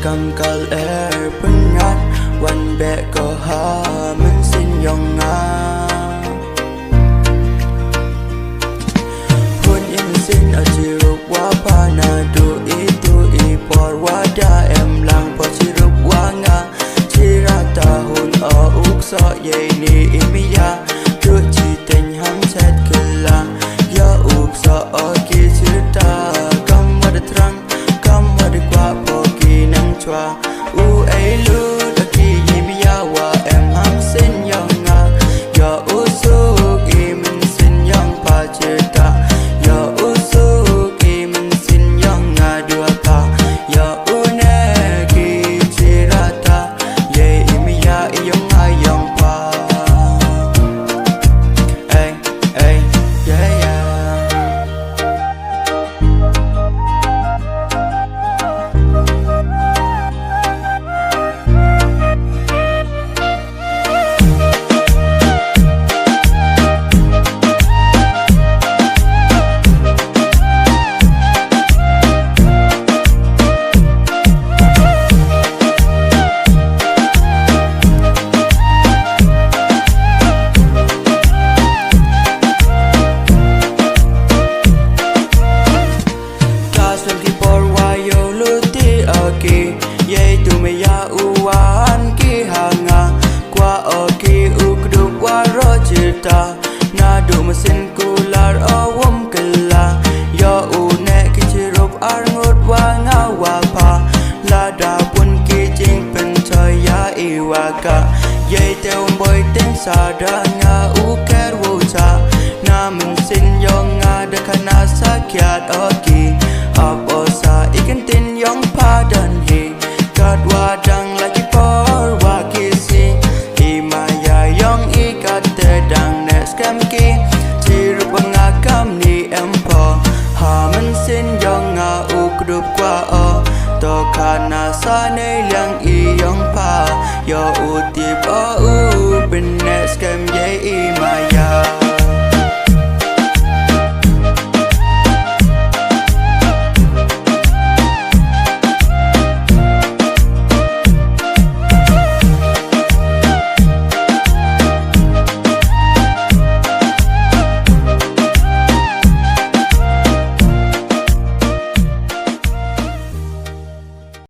tanggal pengat wan be ko ha men sin yong nga hun in sin a chirup wa pa na du i por wa da em lang po chirup wa nga chirata hun o uk so ye ni imiya tu chi ten ham set kala ya uk so o ki chirta kam wa de trang kam wa de kwa po ki nang chwa u ai lu da ki imiya wa em ham sin yang nga ya u su ki min sin yang pa chirta ya u su ki min sin yang nga dua pa ya u ne ki chirata ye imiya yang nga yang pa ay yeah yeah ye tu me ya uwan ki hanga kwa o ki ukdu wa ro chita na du mesin kular awam kala ya u ne ki chirup ar ngut wa nga wa pa la da pun ki jing pen choy ya I wa ka ye te boy ten sa da nga u ker wo cha na men sin yo nga de kana sa kyat o ki